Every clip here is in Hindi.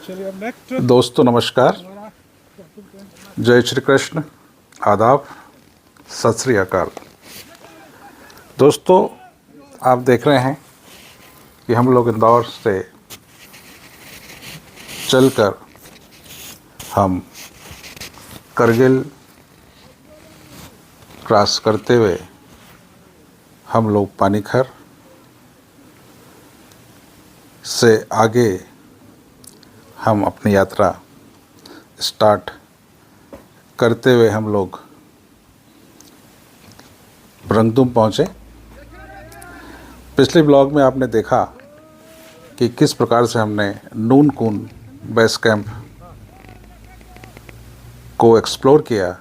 चलिए अब नेक्स्ट। दोस्तों नमस्कार, जय श्री कृष्ण, आदाब, सत श्री अकाल। दोस्तों आप देख रहे हैं कि हम लोग इंदौर से चलकर हम करगिल क्रॉस करते हुए हम लोग पानीखर से आगे हम अपनी यात्रा स्टार्ट करते हुए हम लोग रंगदुम पहुँचे। पिछले ब्लॉग में आपने देखा कि किस प्रकार से हमने नून कून बेस कैंप को एक्सप्लोर किया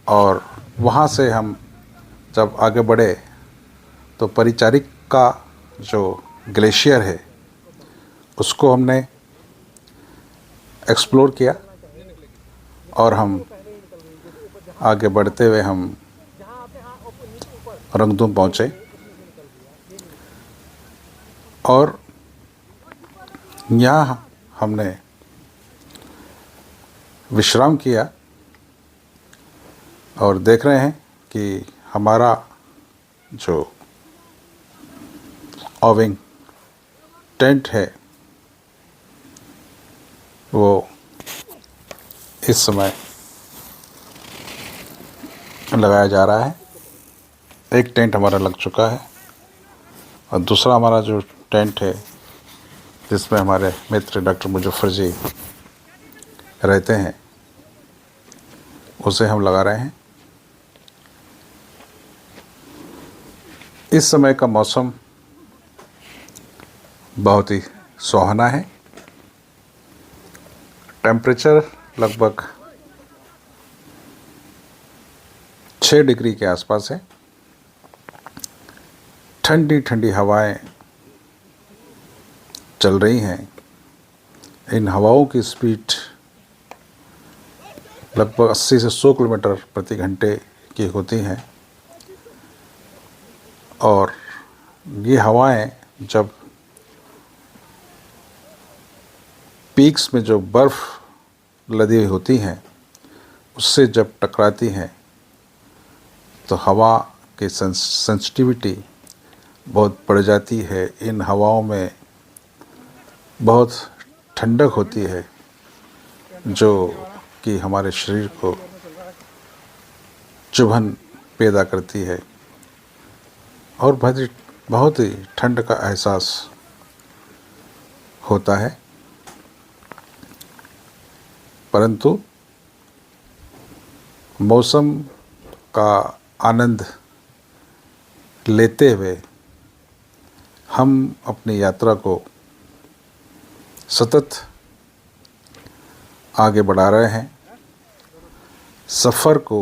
और वहाँ से हम जब आगे बढ़े तो परिचारिक का जो ग्लेशियर है उसको हमने एक्सप्लोर किया और हम आगे बढ़ते हुए हम रंगदुम पहुँचे और यहाँ हमने विश्राम किया और देख रहे हैं कि हमारा जो ओविंग टेंट है वो इस समय लगाया जा रहा है। एक टेंट हमारा लग चुका है और दूसरा हमारा जो टेंट है जिसमें हमारे मित्र डॉक्टर मुजफ्फर जी रहते हैं उसे हम लगा रहे हैं। इस समय का मौसम बहुत ही सुहाना है। टेम्परेचर लगभग 6 डिग्री के आसपास है। ठंडी ठंडी हवाएं चल रही हैं। इन हवाओं की स्पीड लगभग 80 से 100 किलोमीटर प्रति घंटे की होती हैं और ये हवाएं जब पीक्स में जो बर्फ़ लदी हुई होती हैं उससे जब टकराती हैं तो हवा की सेंसिटिविटी बहुत बढ़ जाती है। इन हवाओं में बहुत ठंडक होती है जो कि हमारे शरीर को चुभन पैदा करती है और बहुत ही ठंड का एहसास होता है। परंतु मौसम का आनंद लेते हुए हम अपनी यात्रा को सतत आगे बढ़ा रहे हैं। सफ़र को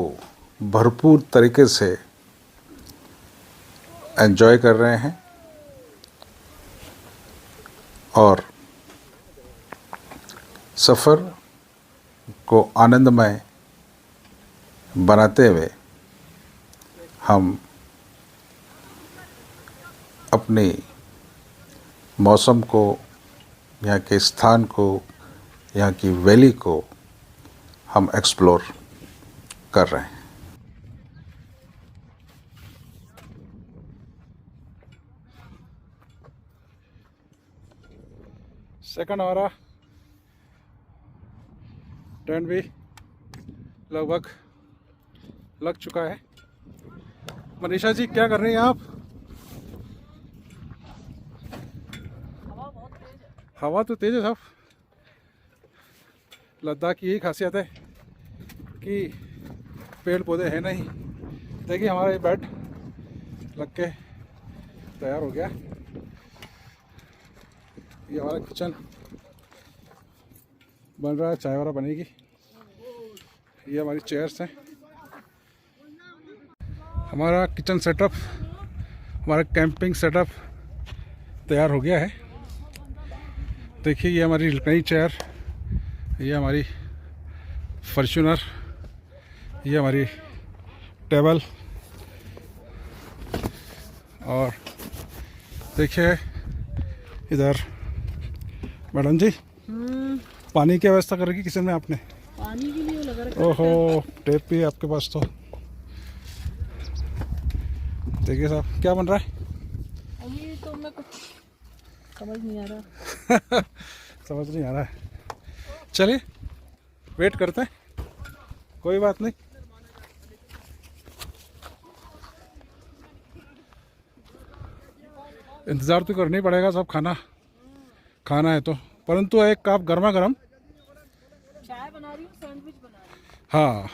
भरपूर तरीके से एंजॉय कर रहे हैं और सफ़र को आनंदमय बनाते हुए हम अपनी मौसम को, यहाँ के स्थान को, यहाँ की वैली को हम एक्सप्लोर कर रहे हैं। सेकंड हमारा टेंट भी लगभग लग चुका है। मनीषा जी क्या कर रही हैं आप? हवा तो तेज है साहब। लद्दाख की यही खासियत है कि पेड़ पौधे हैं नहीं। देखिए हमारा ये बेड लग के तैयार हो गया। ये हमारा किचन बन रहा है, चाय वाला बनेगी। ये हमारी चेयर्स हैं। हमारा किचन सेटअप, हमारा कैंपिंग सेटअप तैयार हो गया है। देखिए ये हमारी नई चेयर, ये हमारी फॉर्च्यूनर, ये हमारी टेबल और देखिए इधर मैडम जी पानी की व्यवस्था कर रखी किचन में आपने? पानी के लिए लगा रखा ओहो, टेप भी है आपके पास तो। देखिए साहब क्या बन रहा है? अभी तो मैं कुछ समझ नहीं आ रहा। समझ नहीं आ रहा है। चलिए वेट करते हैं, कोई बात नहीं। इंतज़ार तो करना ही पड़ेगा सब, खाना है तो। परंतु एक कप गर्मा गर्म चाय बना रही हूँ, सैंडविच बना रही हूँ। हाँ,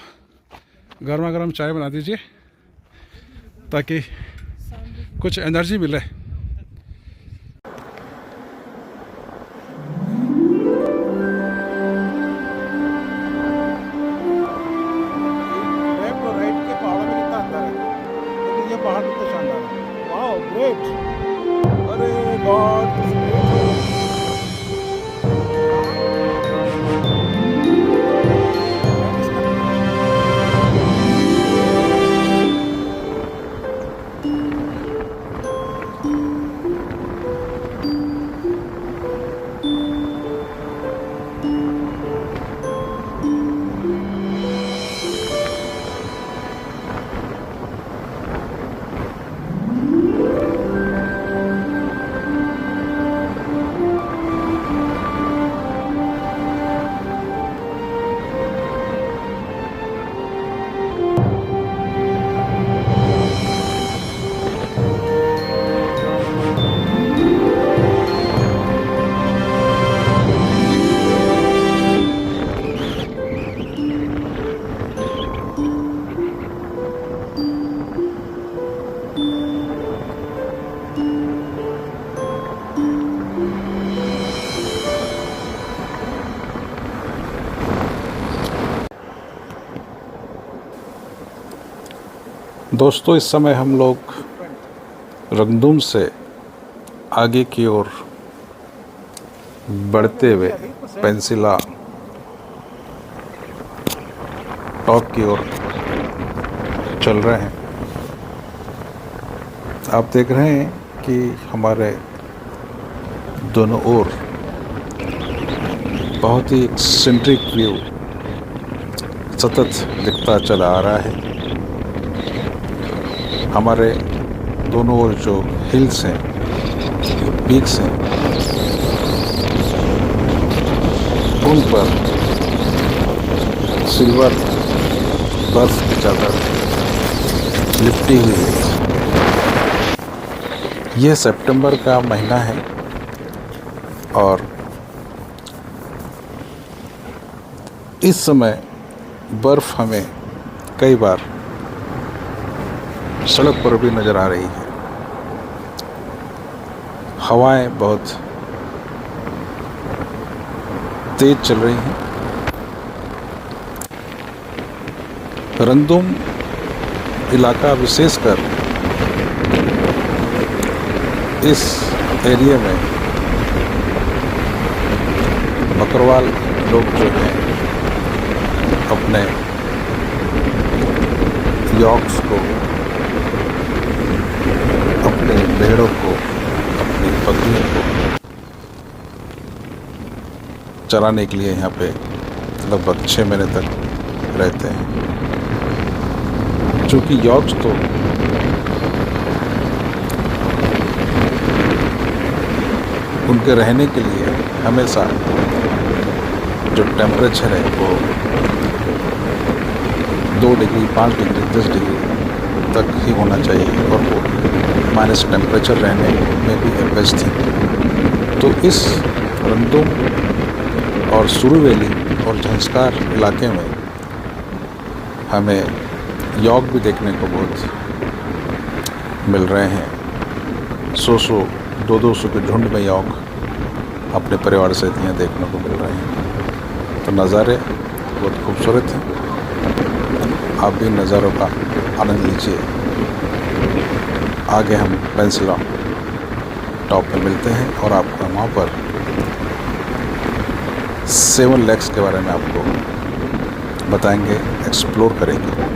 गर्मा गर्म चाय बना दीजिए ताकि कुछ एनर्जी मिले। पहाड़ कितना शानदार है। वाओ ग्रेट, अरे गॉड। दोस्तों, इस समय हम लोग रंगदूम से आगे की ओर बढ़ते हुए पेंसिला टॉप की ओर चल रहे हैं। आप देख रहे हैं कि हमारे दोनों ओर बहुत ही एक्सेंट्रिक व्यू सतत दिखता चला आ रहा है। हमारे दोनों ओर जो हिल्स हैं, पीक्स हैं, उन पर सिल्वर बर्फ की चादर लिपटी हुई है। यह सितंबर का महीना है और इस समय बर्फ हमें कई बार सड़क पर भी नज़र आ रही है। हवाएं बहुत तेज चल रही हैं। रंगदूम इलाका विशेषकर इस एरिया में बकरवाल लोग जो हैं अपने यॉक्स को, अपने भेड़ों को, अपनी बकरियों को चराने के लिए यहाँ पे लगभग 6 महीने तक रहते हैं। चूँकि यॉक्स तो उनके रहने के लिए हमेशा जो टेम्परेचर है वो 2 डिग्री, 5 डिग्री, 10 डिग्री तक ही होना चाहिए और वो माइनस टेम्परेचर रहने में भी एवरेज थी। तो इस रंगदूम और सुरुवैली और झंस्कार इलाके में हमें यॉक भी देखने को बहुत मिल रहे हैं। 100 200 के झुंड में यॉक अपने परिवार से यहाँ देखने को मिल रहे हैं। तो नज़ारे बहुत खूबसूरत हैं। आप भी नज़ारों का आनंद लीजिए। आगे हम पेंसिला टॉप पे मिलते हैं और आपको वहाँ पर 7 लेक्स के बारे में आपको बताएंगे, एक्सप्लोर करेंगे।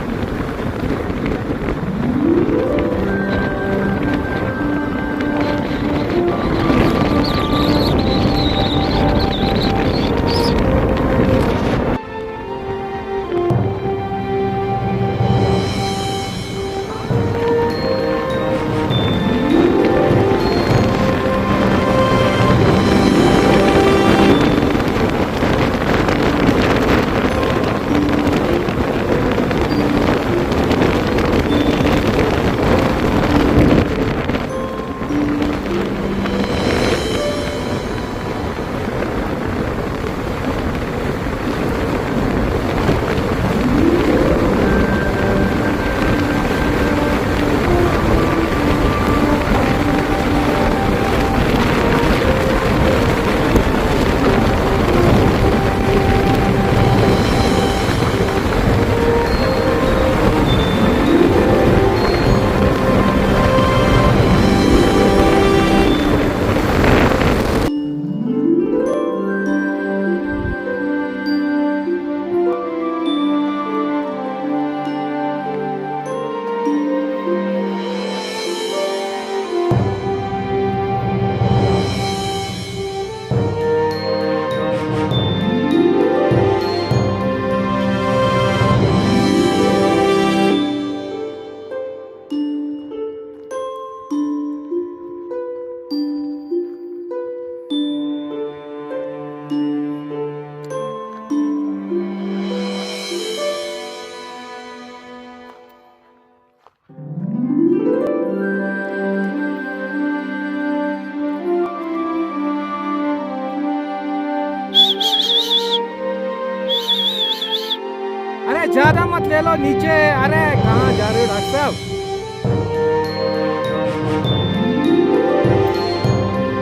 ज्यादा मत ले लो नीचे। अरे कहाँ जा रहे हो डॉक्टर साहब?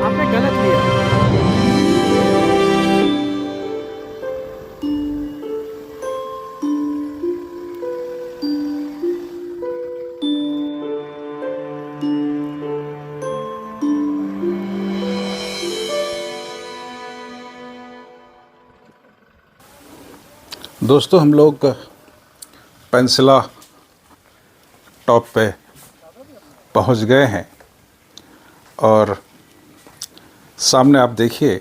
आपने गलत लिया। दोस्तों, हम लोग पेंसिला टॉप पे पहुंच गए हैं और सामने आप देखिए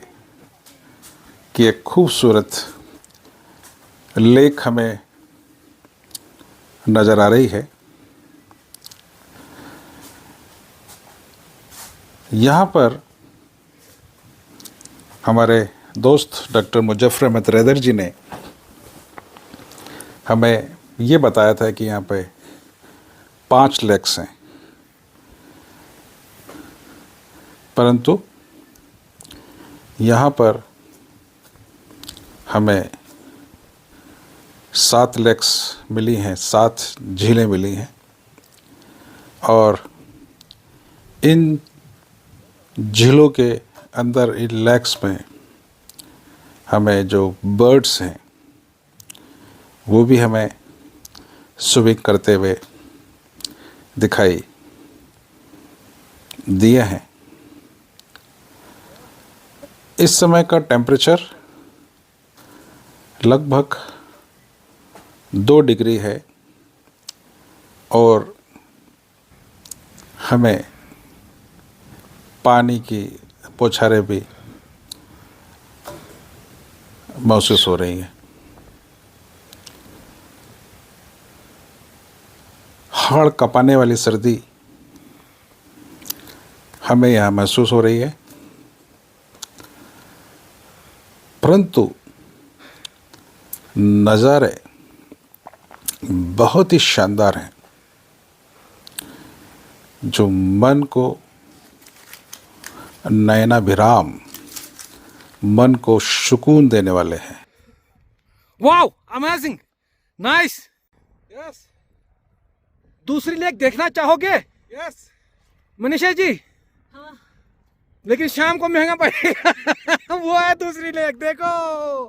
कि एक खूबसूरत लेक हमें नज़र आ रही है। यहाँ पर हमारे दोस्त डॉक्टर मुजफ्फर अहमद रैदर जी ने हमें ये बताया था कि यहाँ पे 5 लेक्स हैं, परंतु यहाँ पर हमें 7 लेक्स मिली हैं, 7 झीलें मिली हैं। और इन झीलों के अंदर, इन लेक्स में हमें जो बर्ड्स हैं वो भी हमें स्विमिंग करते हुए दिखाई दिए हैं। इस समय का टेम्परेचर लगभग 2 डिग्री है और हमें पानी की बौछारें भी महसूस हो रही हैं। हाड़ कँपाने वाली सर्दी हमें यहाँ महसूस हो रही है, परंतु नज़ारे बहुत ही शानदार हैं जो मन को नयनाभिराम, मन को सुकून देने वाले हैं। Wow, amazing, nice. यस। दूसरी लेक देखना चाहोगे? यस। मनीषा जी? हाँ। लेकिन शाम को महंगा पड़ेगा। वो है दूसरी लेक, देखो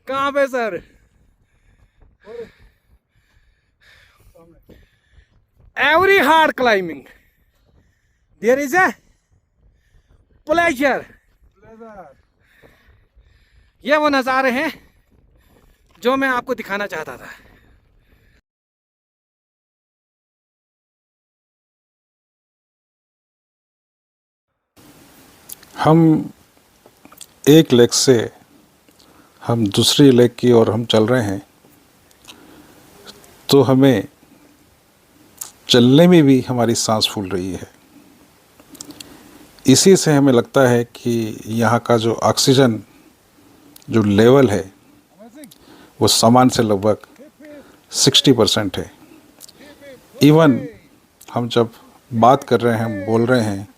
कहाँ पे sir. Every hard climbing there is a pleasure. ये वो नज़ारे हैं जो मैं आपको दिखाना चाहता था। हम एक लेक से हम दूसरी लेक की ओर हम चल रहे हैं, तो हमें चलने में भी हमारी सांस फूल रही है। इसी से हमें लगता है कि यहाँ का जो ऑक्सीजन जो लेवल है वो सामान से लगभग 60% है। इवन हम जब बात कर रहे हैं, हम बोल रहे हैं,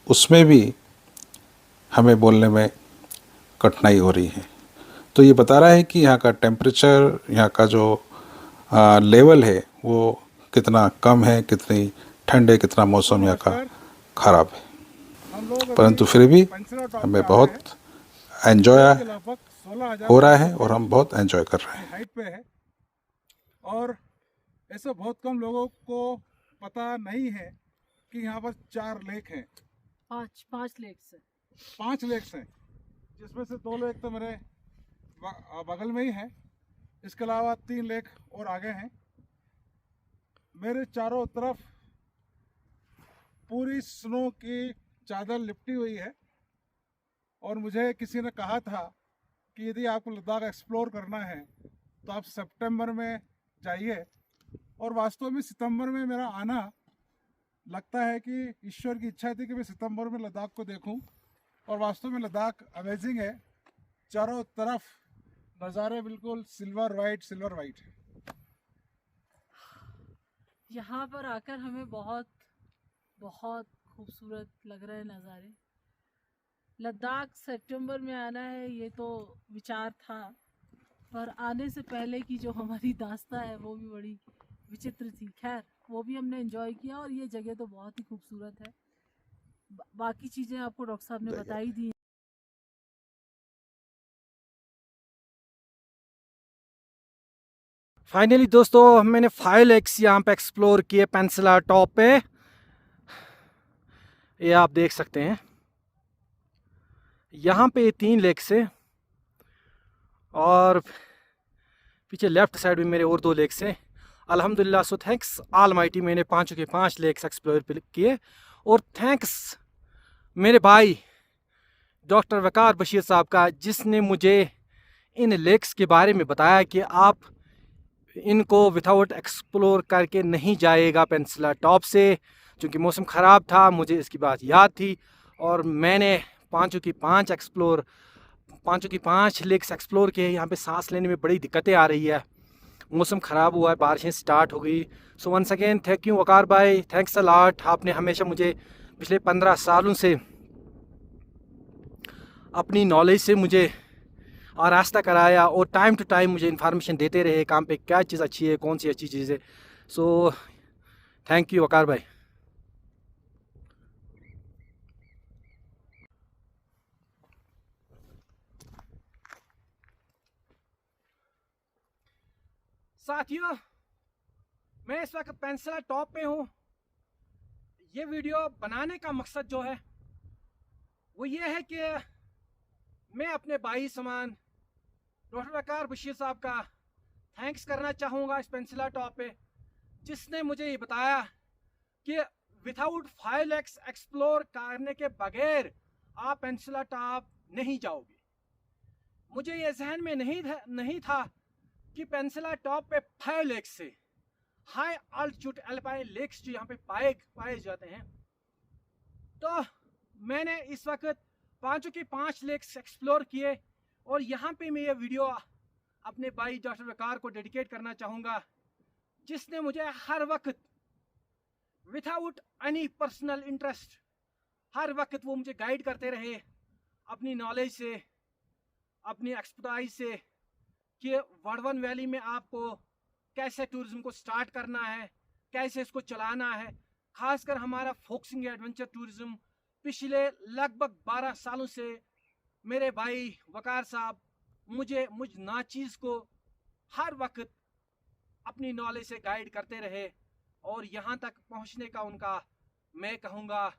उसमें भी हमें बोलने में कठिनाई हो रही है। तो ये बता रहा है कि यहाँ का टेम्परेचर, यहाँ का जो लेवल है वो कितना कम है, कितनी ठंड है, कितना मौसम यहाँ का ख़राब है। परंतु फिर भी हमें बहुत एंजॉय हो रहा है और हम बहुत एंजॉय कर रहे हैं। हाइट पे है और ऐसे बहुत कम लोगों को पता नहीं है कि यहाँ पर 4 लेक हैं। 5 लेक्स है। 5 लेक्स हैं, जिसमें से 2 लेक तो मेरे बगल में ही है। इसके अलावा 3 लेक और आगे हैं। मेरे चारों तरफ पूरी स्नो की चादर लिपटी हुई है और मुझे किसी ने कहा था कि यदि आपको लद्दाख एक्सप्लोर करना है तो आप सितंबर में जाइए। और वास्तव में सितंबर में मेरा आना लगता है कि ईश्वर की इच्छा थी कि मैं सितंबर में लद्दाख को देखूं। और वास्तव में लद्दाख अमेजिंग है। चारों तरफ नज़ारे बिल्कुल सिल्वर वाइट। यहाँ पर आकर हमें बहुत बहुत खूबसूरत लग रहे हैं नज़ारे। लद्दाख सितंबर में आना है ये तो विचार था, पर आने से पहले की जो हमारी दास्ता है वो भी बड़ी विचित्र थी। खैर वो भी हमने एंजॉय किया और ये जगह तो बहुत ही खूबसूरत है। बाकी चीज़ें आपको डॉक्टर साहब ने बताई दी। फाइनली दोस्तों मैंने 5 लेक्स यहाँ पे एक्सप्लोर किए पेंसिला टॉप पे। ये आप देख सकते हैं यहाँ पे 3 लेक्स है और पीछे लेफ्ट साइड में मेरे और 2 लेक्स हैं। अल्हम्दुलिल्लाह, सो थैंक्स ऑलमाइटी, मैंने 5 के 5 लेक्स एक्सप्लोर किए। और थैंक्स मेरे भाई डॉक्टर वकार बशीर साहब का, जिसने मुझे इन लेक्स के बारे में बताया कि आप इनको विदाउट एक्सप्लोर करके नहीं जाएगा पेंसिला टॉप से, क्योंकि मौसम ख़राब था। मुझे इसकी बात याद थी और मैंने 5 की 5 लेक्स एक्सप्लोर किए। यहाँ पे सांस लेने में बड़ी दिक्कतें आ रही है, मौसम ख़राब हुआ है, बारिशें स्टार्ट हो गई। So once again thank you Waqar भाई, थैंक्स अ लॉट। आपने हमेशा मुझे पिछले 15 सालों से अपनी नॉलेज से मुझे और रास्ता कराया और टाइम टू टाइम मुझे इन्फॉर्मेशन देते रहे काम पे क्या चीज़ अच्छी है, कौन सी अच्छी चीज़ है। सो थैंक यू वकार भाई। साथियों, मैं इस वक्त पेंसिला टॉप पे हूँ। ये वीडियो बनाने का मकसद जो है वो ये है कि मैं अपने भाई समान डॉक्टर वकार बशीर साहब का थैंक्स करना चाहूँगा इस पेंसिला टॉप पे, जिसने मुझे ये बताया कि विदाउट 5 लेक्स एक्सप्लोर करने के बगैर आप पेंसिला टॉप नहीं जाओगे। मुझे ये जहन में नहीं था कि पेंसिला टॉप पे 5 लेक्स से हाई अल्टीट्यूड एल्पाइन लेक्स जो यहाँ पे पाए जाते हैं। तो मैंने इस वक्त 5 के 5 लेक्स एक्सप्लोर किए और यहाँ पे मैं ये वीडियो अपने भाई डॉक्टर वकार को डेडिकेट करना चाहूँगा, जिसने मुझे हर वक्त विदाउट एनी पर्सनल इंटरेस्ट हर वक्त वो मुझे गाइड करते रहे अपनी नॉलेज से, अपनी एक्सपर्टाइज से, कि वर्धमान वैली में आपको कैसे टूरिज्म को स्टार्ट करना है, कैसे इसको चलाना है। खासकर हमारा फोकसिंग एडवेंचर टूरिज्म पिछले लगभग 12 सालों से मेरे भाई वकार साहब मुझ नाचीज़ को हर वक्त अपनी नॉलेज से गाइड करते रहे और यहाँ तक पहुँचने का उनका, मैं कहूँगा,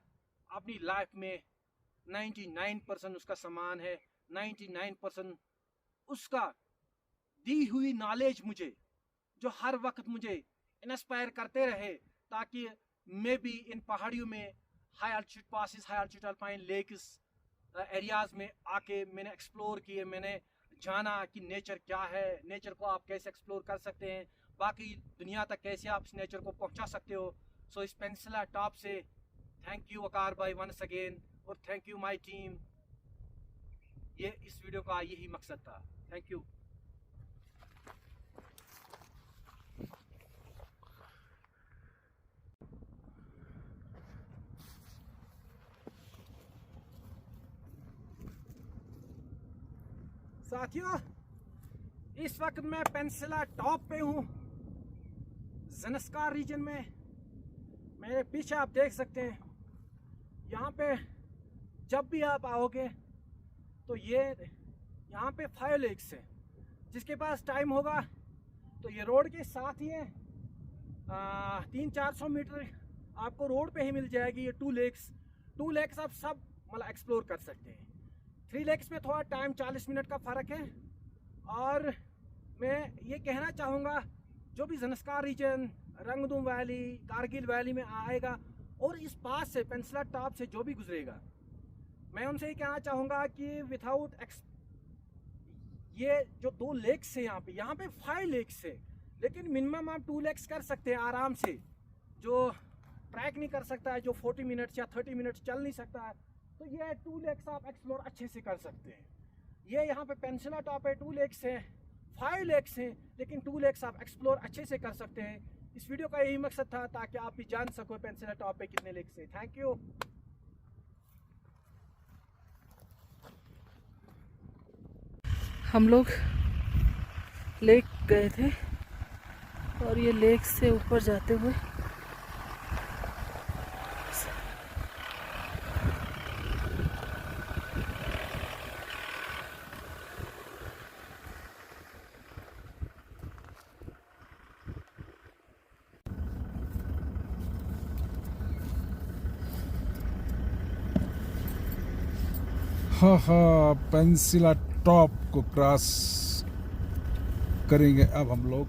अपनी लाइफ में 99% उसका समान है। 99% उसका दी हुई नॉलेज मुझे, जो हर वक्त मुझे इंस्पायर करते रहे, ताकि मैं भी इन पहाड़ियों में high altitude passes, high altitude alpine lakes areas में आके मैंने एक्सप्लोर किए। मैंने जाना कि नेचर क्या है, नेचर को आप कैसे एक्सप्लोर कर सकते हैं, बाकी दुनिया तक कैसे आप इस नेचर को पहुंचा सकते हो। सो इस पेंसिला टॉप से थैंक यू वकार भाई वंस अगेन, और थैंक यू माय टीम। ये इस वीडियो का यही मकसद था। Thank you. साथियों, इस वक्त मैं पेंसिला टॉप पे हूँ, ज़नस्कार रीजन में। मेरे पीछे आप देख सकते हैं, यहाँ पे जब भी आप आओगे तो ये यहाँ पे 5 लेक्स है। जिसके पास टाइम होगा तो ये रोड के साथ ही है, 300-400 मीटर आपको रोड पे ही मिल जाएगी ये 2 लेक्स आप सब मतलब एक्सप्लोर कर सकते हैं। 3 लेक्स में थोड़ा टाइम 40 मिनट का फ़र्क है। और मैं ये कहना चाहूँगा, जो भी ज़नस्कार रीजन, रंगदूम वैली, कारगिल वैली में आएगा और इस पास से पेंसिला टॉप से जो भी गुजरेगा, मैं उनसे ये कहना चाहूँगा कि विदाउट ये जो 2 लेक्स है यहाँ पे 5 लेक्स है, लेकिन मिनिमम आप 2 लेक्स कर सकते हैं आराम से। जो ट्रैक नहीं कर सकता है, जो 40 मिनट्स या 30 मिनट्स चल नहीं सकता है, तो ये 2 लेक्स आप एक्सप्लोर अच्छे से कर सकते हैं। ये यहाँ पे पेंसिला टॉप पे 2 लेक्स हैं, 5 लेक्स हैं, लेकिन 2 लेक्स आप एक्सप्लोर अच्छे से कर सकते हैं। इस वीडियो का यही मकसद था, ताकि आप भी जान सको पेंसिला टॉप पे कितने लेक्स हैं। Thank you. हम लोग लेक गए थे और ये लेक से ऊपर जाते हुए हाँ, पेंसिला टॉप को क्रॉस करेंगे। अब हम लोग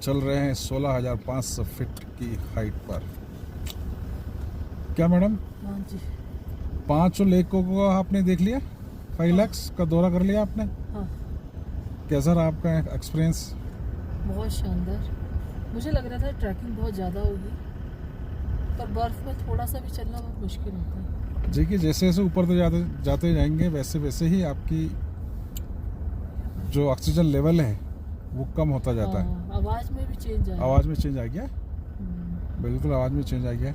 चल रहे हैं 16,500 फीट की हाइट पर। क्या मैडम, हाँ जी, 5 लेकों को आपने देख लिया? 5 लैक्स का दौरा कर लिया आपने? हाँ कैसा रहा आपका एक्सपीरियंस? बहुत शानदार। मुझे लग रहा था ट्रैकिंग बहुत ज़्यादा होगी, पर बर्फ़ में थोड़ा सा भी चलना बहुत मुश्किल होता है। देखिए, जैसे जैसे ऊपर तो जाते जाएंगे वैसे वैसे ही आपकी जो ऑक्सीजन लेवल है वो कम होता जाता है। हाँ, आवाज़ में भी चेंज आया। आवाज़ में चेंज आ गया, हम्म। बिल्कुल आवाज़ में चेंज आ गया।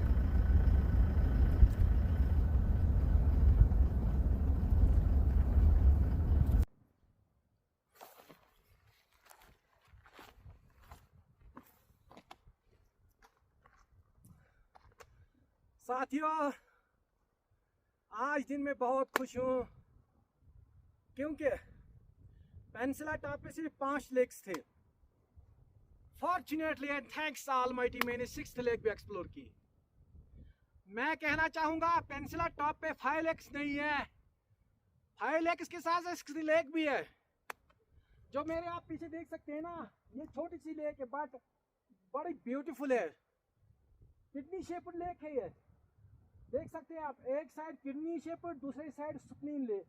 साथियों, आज दिन में बहुत खुश हूँ क्योंकि पेंसिला टॉप पे सिर्फ 5 लेक्स थे। फॉर्चुनेटली एंड थैंक्स ऑलमाइटी मैंने 6th लेक भी एक्सप्लोर की। मैं कहना चाहूँगा पेंसिला टॉप पे 5 लेक्स नहीं है, 5 लेक्स के साथ 6th लेक भी है। जो मेरे आप पीछे देख सकते हैं ना, ये छोटी सी लेक है बट बड़ी ब्यूटीफुल है। किडनी शेप्ड लेक है ये, देख सकते हैं आप। एक साइड किडनी शेप्ड, दूसरी साइड सुकनीन लेक।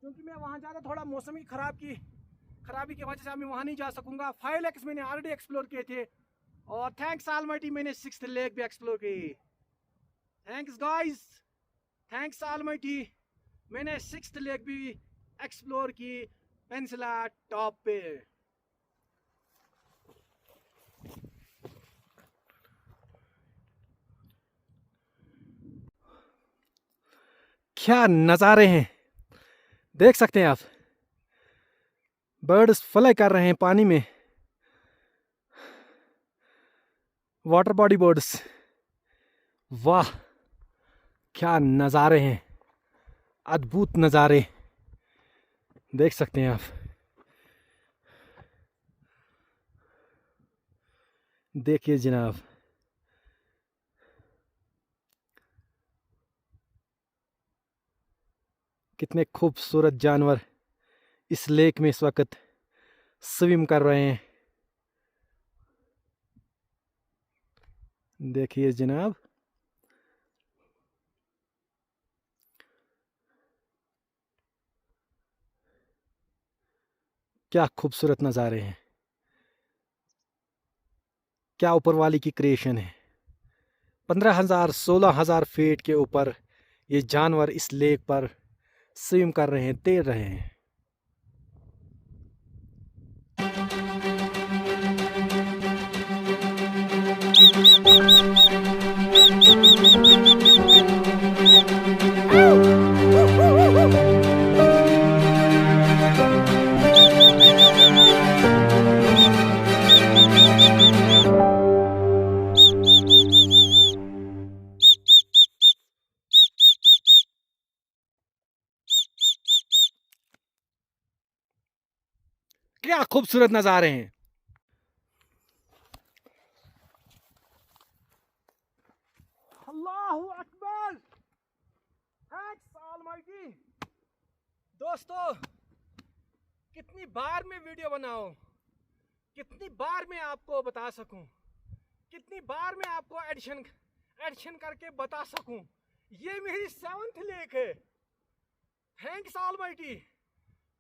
क्योंकि मैं वहाँ ज़्यादा थोड़ा मौसम की खराबी की वजह से मैं वहाँ नहीं जा सकूँगा। 5 लेक्स मैंने ऑलरेडी एक्सप्लोर किए थे और थैंक्स ऑलमाइटी मैंने 6th लेक भी एक्सप्लोर की। थैंक्स गाइस, थैंक्स ऑलमाइटी मैंने 6th लेक भी एक्सप्लोर की पेंसिला टॉप पे। क्या नज़ारे हैं, देख सकते हैं आप। बर्ड्स फ्लाई कर रहे हैं पानी में, वाटर बॉडी बर्ड्स। वाह, क्या नज़ारे हैं, अद्भुत नज़ारे देख सकते हैं आप। देखिए जनाब, कितने खूबसूरत जानवर इस लेक में इस वक्त स्विम कर रहे हैं। देखिए जनाब, क्या खूबसूरत नज़ारे हैं, क्या ऊपर वाली की क्रिएशन है। 15,000 16,000 फीट के ऊपर ये जानवर इस लेक पर स्विम कर रहे हैं, तैर रहे हैं। क्या खूबसूरत नज़ारे हैं। Allahu Akbar, thanks almighty. दोस्तों, कितनी बार मैं वीडियो बनाऊं, कितनी बार मैं आपको बता सकूं, कितनी बार मैं आपको एडिशन करके बता सकूं। ये मेरी 7th लेक है। Thanks almighty.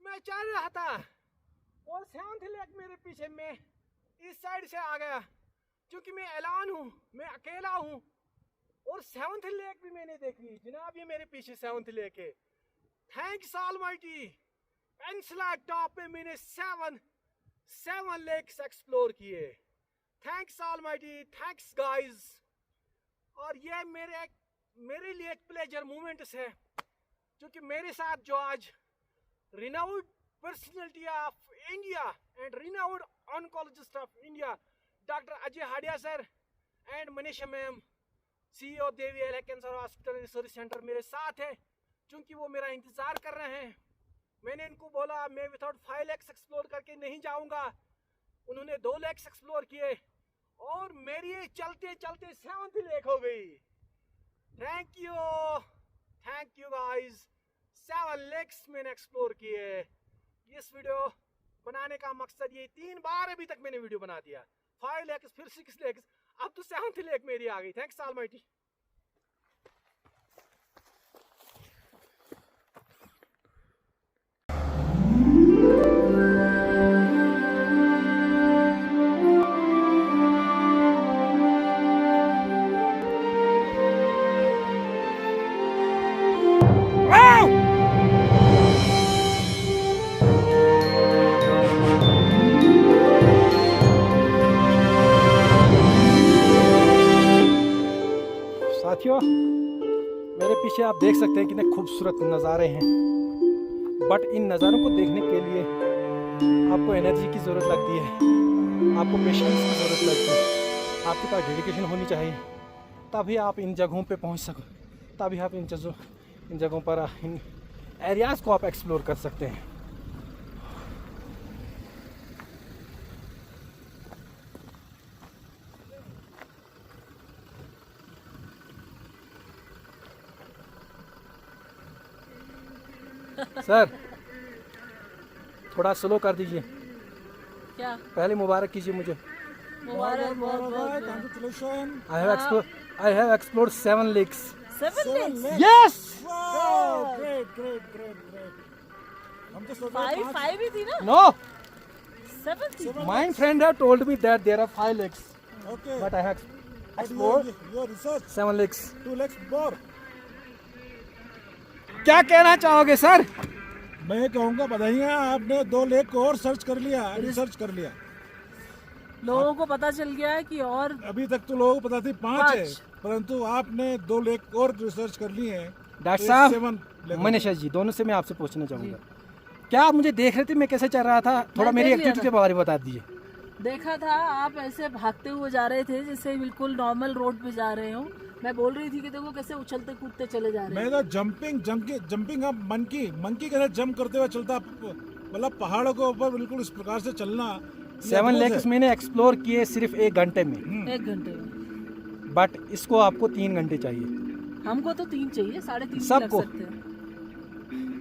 मैं चल रहा था और 7th लेक मेरे पीछे, मैं इस साइड से आ गया क्योंकि मैं ऐलान हूँ, मैं अकेला हूँ। और 7th लेक भी मैंने देखी जनाब, ये मेरे पीछे 7th लेक है। Thanks almighty. पेंसिला टॉप पे मैंने 7 लेक्स एक्सप्लोर किए। Thanks almighty, thanks guys. और ये मेरे लिए एक प्लेजर मोमेंट्स है क्योंकि मेरे साथ जो आज renowned personality of India and renowned oncologist of India, Dr. Ajay Hadia sir and Manisha ma'am, CEO Devi L cancer hospital research centre मेरे साथ है। चूंकि वो मेरा इंतजार कर रहे हैं, मैंने इनको बोला मैं विदाउट 5 lakhs एक्सप्लोर करके नहीं जाऊंगा। उन्होंने 2 lakhs एक्सप्लोर किए और मेरी चलते चलते 7th लेक हो गई। थैंक यू गाइस, 7 लेक्स मैंने एक्सप्लोर किए। इस वीडियो बनाने का मकसद ये 3 बार अभी तक मैंने वीडियो बना दिया। 5 लेक्स, फिर 6 लेक्स, अब तो 7th लेक मेरी आ गई। Thanks almighty. साथियों, मेरे पीछे आप देख सकते हैं कितने खूबसूरत नज़ारे हैं, बट इन नज़ारों को देखने के लिए आपको एनर्जी की ज़रूरत लगती है, आपको पेशेंस की ज़रूरत लगती है, आपके पास डेडिकेशन होनी चाहिए, तभी आप इन जगहों पे पहुंच सको, तभी आप इन जगहों पर इन एरियाज़ को आप एक्सप्लोर कर सकते हैं। सर थोड़ा स्लो कर दीजिए। क्या पहले मुबारक कीजिए मुझे। मुबारक, बहुत बहुत Congratulations. I have explored 7 lakes. 7 lakhs? Yes. Wow, great. हम तो सोच रहे हैं 5 ही थी ना? No. 7 थी। My friend have told me that there are 5 lakes, Okay. but I have But explored your research 7 lakes. 2 lakhs more. क्या कहना चाहोगे सर? मैं कहूँगा बधाइयाँ, आपने 2 लेख को और सर्च कर लिया, रिसर्च कर लिया। लोगों को पता चल गया है कि और अभी तक तो लोगों को पता थी 5 है, 5, परंतु आपने 2 लेख और रिसर्च कर लिए हैं। डॉक्टर तो साहब, 7 लेख हो मनीषा जी, दोनों से मैं आपसे पूछना चाहूँगा, क्या आप मुझे देख रहे थे मैं कैसे चल रहा था? थोड़ा मैं मेरी देख लिया एक्टिविटी के बारे में बता दीजिए। देखा था आप ऐसे भागते हुए जा रहे थे जैसे बिल्कुल नॉर्मल रोड पे जा रहे हो। मैं बोल रही थी कि देखो कैसे उछलते कूदते चले जा रहे मैं हैं। तो जंपिंग अप मंकी के साथ जंप करते हुए चलता, मतलब पहाड़ों के ऊपर बिल्कुल इस प्रकार से चलना। 7 लेक्स मैंने एक्सप्लोर किए सिर्फ 1 घंटे में, 1 घंटे में। बट इसको आपको 3 घंटे चाहिए। हमको तो 3 चाहिए, 3.5 भी लग सबको? सकते हैं,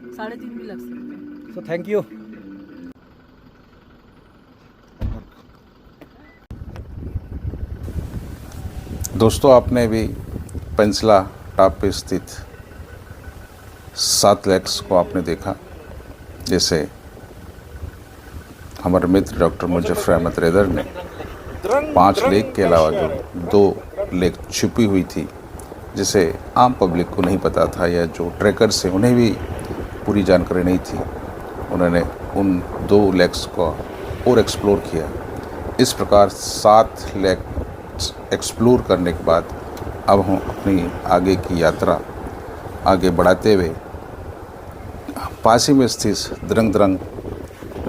3.5 भी लग सकते हैं। So thank you. दोस्तों, आपने भी पेंसिला टॉप पे स्थित 7 लेक्स को आपने देखा। जैसे हमारे मित्र डॉक्टर मुजफ्फर अहमद रेदर ने 5 लेक के अलावा जो 2 लेक छुपी हुई थी, जिसे आम पब्लिक को नहीं पता था या जो ट्रैकर्स हैं उन्हें भी पूरी जानकारी नहीं थी, उन्होंने उन 2 लेक्स को और एक्सप्लोर किया। इस प्रकार 7 लेक एक्सप्लोर करने के बाद अब हम अपनी आगे की यात्रा आगे बढ़ाते हुए पास ही में स्थित द्रंग द्रंग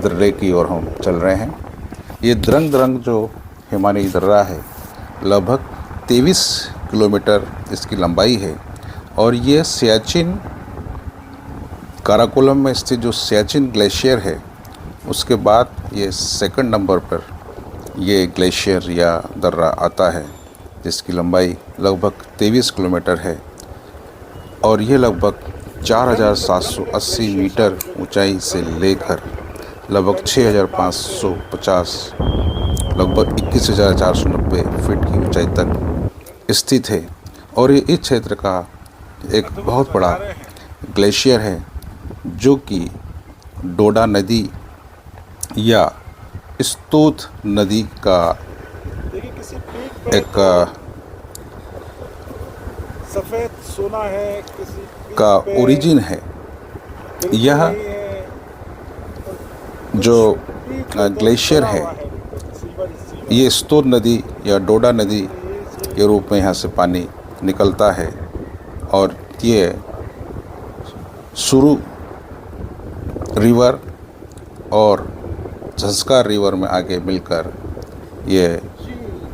दर्रे की ओर हम चल रहे हैं। ये द्रंग द्रंग जो हिमानी दर्रा है, लगभग 23 किलोमीटर इसकी लंबाई है और ये सियाचिन काराकोरम में स्थित जो सियाचिन ग्लेशियर है, उसके बाद ये 2nd नंबर पर ये ग्लेशियर या दर्रा आता है, जिसकी लंबाई लगभग 23 किलोमीटर है और ये लगभग 4,780 मीटर ऊंचाई से लेकर लगभग 6,550 लगभग 21,490 फीट की ऊंचाई तक स्थित है। और ये इस क्षेत्र का एक बहुत बड़ा ग्लेशियर है, जो कि डोडा नदी या स्तोत नदी का देखिए किसी पीक पे एक सफेद सोना है, किसी का ओरिजिन है। यह जो ग्लेशियर है, ये स्तोत नदी या डोडा नदी के रूप में यहाँ से पानी निकलता है और ये सुरु रिवर और झस्का रिवर में आके मिलकर ये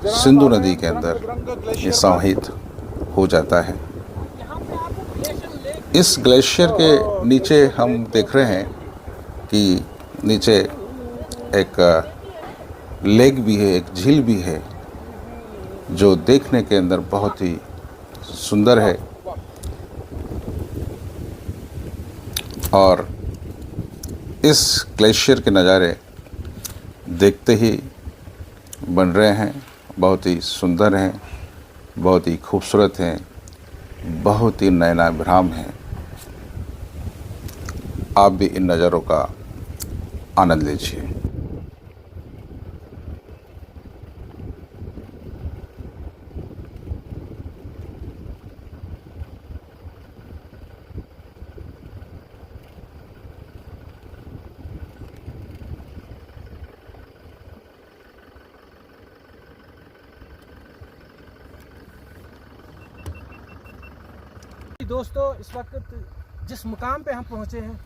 सिंधु नदी के अंदर ये समाहित हो जाता है। इस ग्लेशियर के नीचे हम देख रहे हैं कि नीचे एक लेक भी है, एक झील भी है, जो देखने के अंदर बहुत ही सुंदर है और इस ग्लेशियर के नज़ारे देखते ही बन रहे हैं, बहुत ही सुंदर हैं, बहुत ही खूबसूरत हैं, बहुत ही नयनाभिराम हैं। आप भी इन नज़ारों का आनंद लीजिए। दोस्तों, इस वक्त जिस मुकाम पे हम पहुंचे हैं,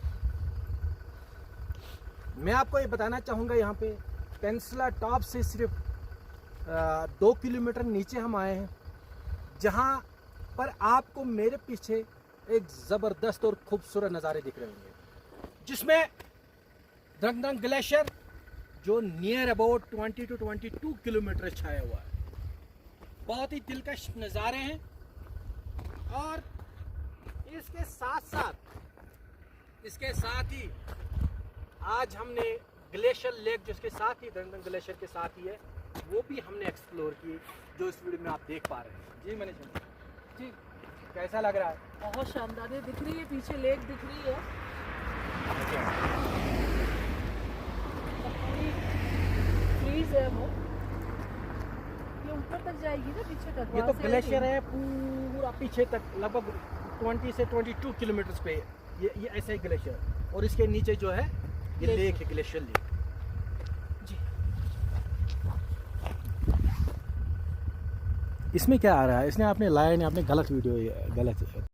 मैं आपको ये बताना चाहूँगा, यहाँ पे पेंसला टॉप से सिर्फ 2 किलोमीटर नीचे हम आए हैं, जहाँ पर आपको मेरे पीछे एक ज़बरदस्त और खूबसूरत नज़ारे दिख रहे होंगे, जिसमें द्रंग द्रंग ग्लेशियर जो नियर अबाउट 20 to 22 किलोमीटर छाया हुआ है। बहुत ही दिलकश नज़ारे हैं और इसके साथ ही आज हमने ग्लेशियर लेक, जिसके साथ ही द्रंग द्रंग ग्लेशियर के साथ ही है, वो भी हमने एक्सप्लोर की, जो इस वीडियो में आप देख पा रहे हैं। जी मनीष जी, कैसा लग रहा है? बहुत शानदार है, दिख रही है पीछे लेक दिख रही है, फ्रीज है वो, ये ऊपर तक जाएगी ना पीछे तक। ये तो ग्लेशियर है पूरा पीछे तक, लगभग 20 से 22 किलोमीटर पे ये ऐसा ही ग्लेशियर, और इसके नीचे जो है ये लेक है, ग्लेशियर लेक। जी, इसमें क्या आ रहा है? इसने आपने लाया नहीं, आपने गलत वीडियो, गलत